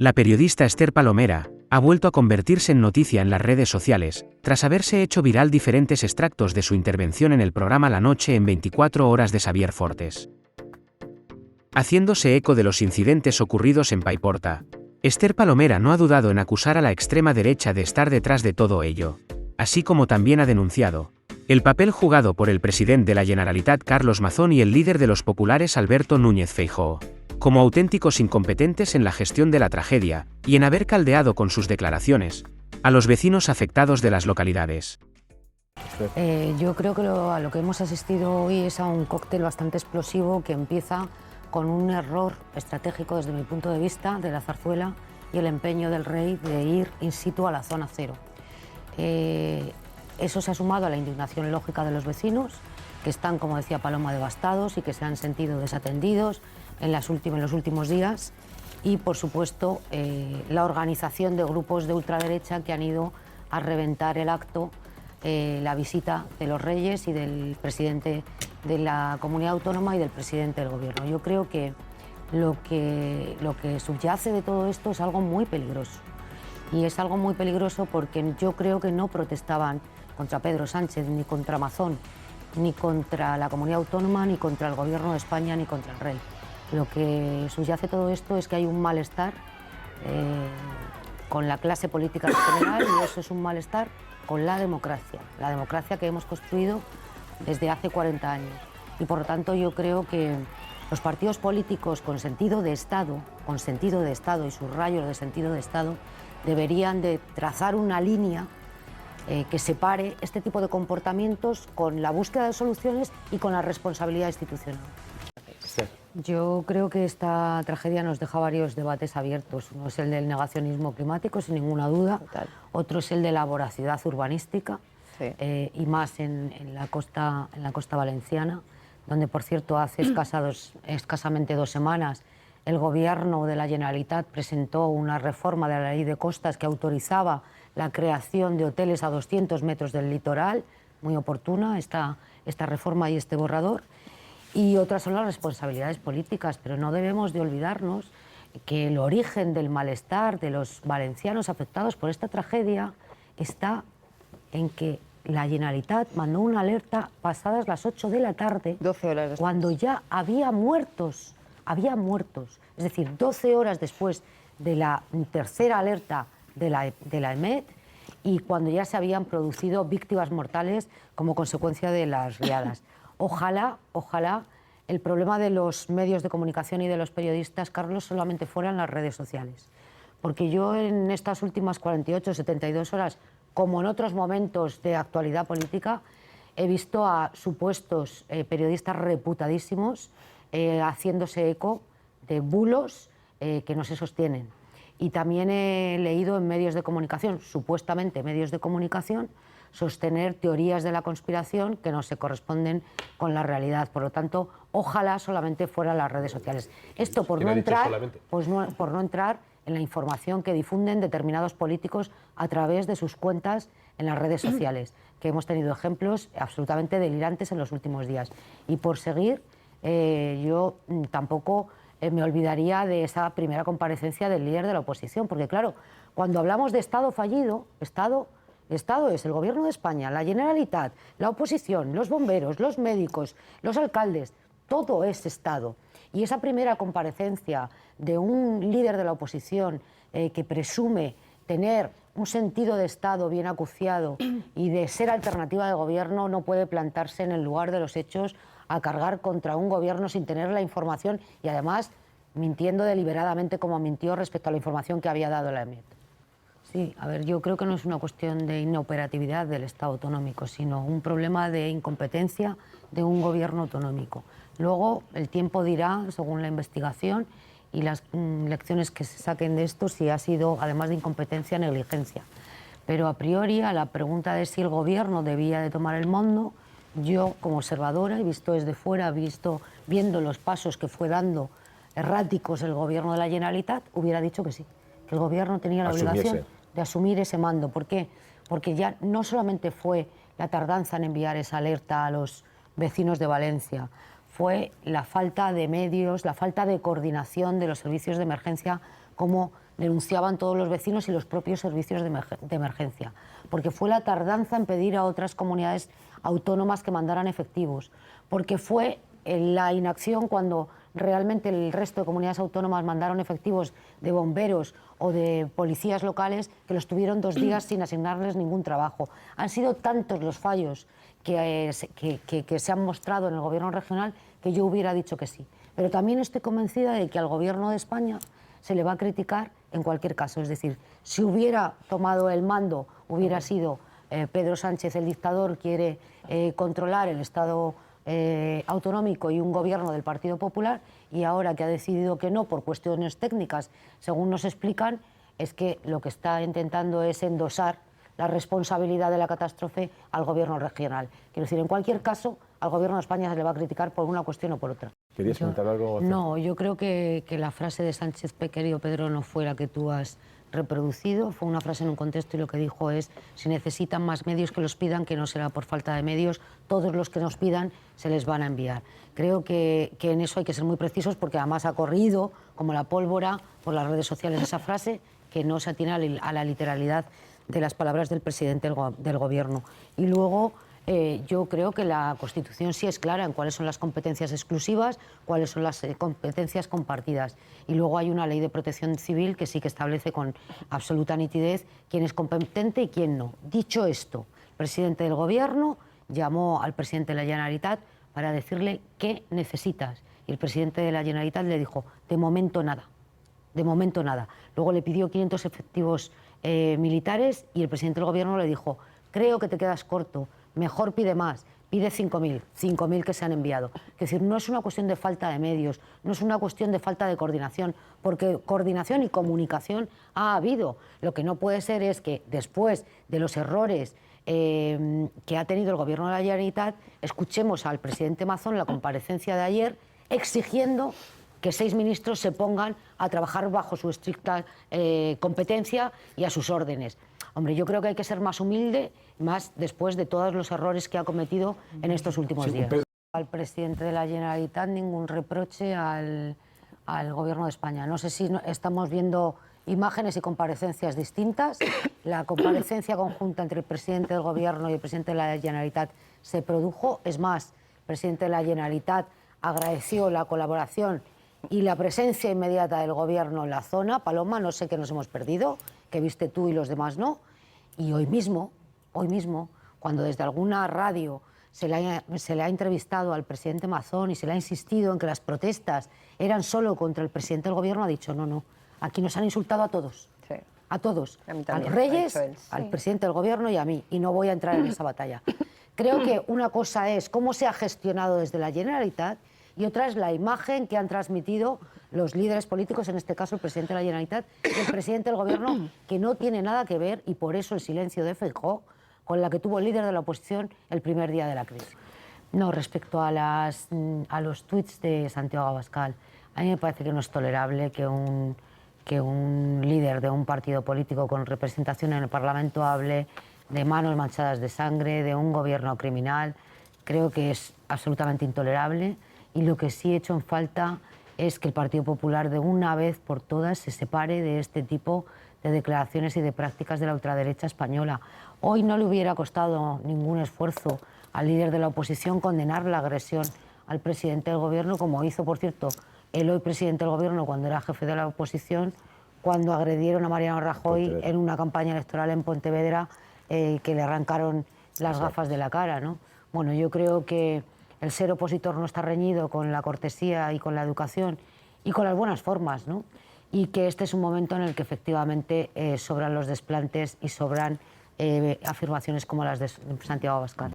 La periodista Esther Palomera ha vuelto a convertirse en noticia en las redes sociales, tras haberse hecho viral diferentes extractos de su intervención en el programa La Noche en 24 horas de Xavier Fortes. Haciéndose eco de los incidentes ocurridos en Paiporta, Esther Palomera no ha dudado en acusar a la extrema derecha de estar detrás de todo ello, así como también ha denunciado el papel jugado por el presidente de la Generalitat Carlos Mazón y el líder de los populares Alberto Núñez Feijóo, como auténticos incompetentes en la gestión de la tragedia, y en haber caldeado con sus declaraciones a los vecinos afectados de las localidades. Yo creo que a lo que hemos asistido hoy es a un cóctel bastante explosivo que empieza con un error estratégico desde mi punto de vista de la Zarzuela y el empeño del rey de ir in situ a la zona cero. Eso se ha sumado a la indignación lógica de los vecinos, que están, como decía Paloma, devastados y que se han sentido desatendidos en los últimos días, y por supuesto la organización de grupos de ultraderecha que han ido a reventar el acto, la visita de los reyes y del presidente de la comunidad autónoma y del presidente del gobierno. Yo creo que lo que subyace de todo esto es algo muy peligroso, y es algo muy peligroso porque yo creo que no protestaban contra Pedro Sánchez, ni contra Mazón, ni contra la comunidad autónoma, ni contra el gobierno de España, ni contra el rey. Lo que subyace todo esto es que hay un malestar con la clase política en general, y eso es un malestar con la democracia que hemos construido desde hace 40 años. Y por lo tanto yo creo que los partidos políticos con sentido de Estado, y subrayo de sentido de Estado, deberían de trazar una línea que separe este tipo de comportamientos con la búsqueda de soluciones y con la responsabilidad institucional. Sí. Yo creo que esta tragedia nos deja varios debates abiertos. Uno es el del negacionismo climático, sin ninguna duda. Total. Otro es el de la voracidad urbanística, Sí. y más en la costa valenciana, donde, por cierto, hace escasamente 2 semanas el Gobierno de la Generalitat presentó una reforma de la Ley de Costas que autorizaba la creación de hoteles a 200 metros del litoral. Muy oportuna esta reforma y este borrador. Y otras son las responsabilidades políticas, pero no debemos de olvidarnos que el origen del malestar de los valencianos afectados por esta tragedia está en que la Generalitat mandó una alerta pasadas las 8 de la tarde, 12 horas después. cuando ya había muertos, es decir, 12 horas después de la tercera alerta de la EMET, y cuando ya se habían producido víctimas mortales como consecuencia de las riadas. Ojalá el problema de los medios de comunicación y de los periodistas, Carlos, solamente fueran las redes sociales. Porque yo en estas últimas 48, 72 horas, como en otros momentos de actualidad política, he visto a supuestos periodistas reputadísimos haciéndose eco de bulos que no se sostienen. Y también he leído en medios de comunicación, supuestamente medios de comunicación, sostener teorías de la conspiración que no se corresponden con la realidad. Por lo tanto, ojalá solamente fueran las redes sociales. Esto por no entrar en la información que difunden determinados políticos a través de sus cuentas en las redes sociales, que hemos tenido ejemplos absolutamente delirantes en los últimos días. Y por seguir, yo tampoco me olvidaría de esa primera comparecencia del líder de la oposición, porque claro, cuando hablamos de Estado fallido, Estado es el Gobierno de España, la Generalitat, la oposición, los bomberos, los médicos, los alcaldes, todo es Estado. Y esa primera comparecencia de un líder de la oposición que presume tener un sentido de Estado bien acuciado y de ser alternativa de gobierno, no puede plantarse en el lugar de los hechos a cargar contra un gobierno sin tener la información, y además mintiendo deliberadamente como mintió respecto a la información que había dado la EMET. Sí, a ver, yo creo que no es una cuestión de inoperatividad del Estado autonómico, sino un problema de incompetencia de un gobierno autonómico. Luego el tiempo dirá, según la investigación y las lecciones que se saquen de esto, si ha sido, además de incompetencia, negligencia. Pero a priori, a la pregunta de si el gobierno debía de tomar el mando, yo como observadora he visto desde fuera, viendo los pasos que fue dando erráticos el gobierno de la Generalitat, hubiera dicho que sí, que el gobierno tenía la obligación de asumir ese mando. ¿Por qué? Porque ya no solamente fue la tardanza en enviar esa alerta a los vecinos de Valencia, fue la falta de medios, la falta de coordinación de los servicios de emergencia, como denunciaban todos los vecinos y los propios servicios de emergencia, porque fue la tardanza en pedir a otras comunidades autónomas que mandaran efectivos, porque fue la inacción cuando realmente el resto de comunidades autónomas mandaron efectivos de bomberos o de policías locales que los tuvieron 2 días sin asignarles ningún trabajo. Han sido tantos los fallos que se han mostrado en el gobierno regional que yo hubiera dicho que sí. Pero también estoy convencida de que al gobierno de España se le va a criticar en cualquier caso. Es decir, si hubiera tomado el mando, hubiera sido Pedro Sánchez el dictador, quiere controlar el Estado autonómico y un gobierno del Partido Popular, y ahora que ha decidido que no por cuestiones técnicas, según nos explican, es que lo que está intentando es endosar la responsabilidad de la catástrofe al gobierno regional. Quiero decir, en cualquier caso, al gobierno de España se le va a criticar por una cuestión o por otra. ¿Querías comentar algo? No, yo creo que la frase de Sánchez, querido Pedro, no fue la que tú has reproducido, fue una frase en un contexto y lo que dijo es: si necesitan más medios que los pidan, que no será por falta de medios, todos los que nos pidan se les van a enviar. Creo que en eso hay que ser muy precisos, porque además ha corrido como la pólvora por las redes sociales esa frase, que no se atina a la literalidad de las palabras del presidente del gobierno. Y luego yo creo que la Constitución sí es clara en cuáles son las competencias exclusivas, cuáles son las competencias compartidas. Y luego hay una ley de protección civil que sí que establece con absoluta nitidez quién es competente y quién no. Dicho esto, el presidente del gobierno llamó al presidente de la Generalitat para decirle qué necesitas. Y el presidente de la Generalitat le dijo: de momento nada. De momento nada. Luego le pidió 500 efectivos militares y el presidente del gobierno le dijo: creo que te quedas corto, mejor pide más, pide 5.000 que se han enviado. Es decir, no es una cuestión de falta de medios, no es una cuestión de falta de coordinación, porque coordinación y comunicación ha habido. Lo que no puede ser es que después de los errores que ha tenido el gobierno de la Generalitat, escuchemos al presidente Mazón en la comparecencia de ayer exigiendo que 6 ministros se pongan a trabajar bajo su estricta competencia y a sus órdenes. Hombre, yo creo que hay que ser más humilde, más después de todos los errores que ha cometido en estos últimos días. Al presidente de la Generalitat ningún reproche al gobierno de España. No sé si estamos viendo imágenes y comparecencias distintas. La comparecencia conjunta entre el presidente del gobierno y el presidente de la Generalitat se produjo. Es más, el presidente de la Generalitat agradeció la colaboración y la presencia inmediata del gobierno en la zona. Paloma, no sé qué nos hemos perdido, que viste tú y los demás no. Y hoy mismo, cuando desde alguna radio se le ha entrevistado al presidente Mazón y se le ha insistido en que las protestas eran solo contra el presidente del gobierno, ha dicho: no, aquí nos han insultado a todos. Sí. A todos, a los reyes, al presidente del gobierno y a mí, y no voy a entrar en esa batalla. Creo que una cosa es cómo se ha gestionado desde la Generalitat y otra es la imagen que han transmitido los líderes políticos, en este caso el presidente de la Generalitat y el presidente del gobierno, que no tiene nada que ver, y por eso el silencio de Feijóo, con la que tuvo el líder de la oposición el primer día de la crisis. No, respecto a los tuits de Santiago Abascal, a mí me parece que no es tolerable que un líder de un partido político con representación en el Parlamento hable de manos manchadas de sangre, de un gobierno criminal. Creo que es absolutamente intolerable, y lo que sí he hecho en falta es que el Partido Popular de una vez por todas se separe de este tipo de declaraciones y de prácticas de la ultraderecha española. Hoy no le hubiera costado ningún esfuerzo al líder de la oposición condenar la agresión al presidente del gobierno, como hizo, por cierto, el hoy presidente del gobierno cuando era jefe de la oposición, cuando agredieron a Mariano Rajoy en una campaña electoral en Pontevedra, que le arrancaron las gafas de la cara, ¿no? Bueno, yo creo que el ser opositor no está reñido con la cortesía y con la educación y con las buenas formas, ¿no? Y que este es un momento en el que efectivamente sobran los desplantes y sobran afirmaciones como las de Santiago Abascal.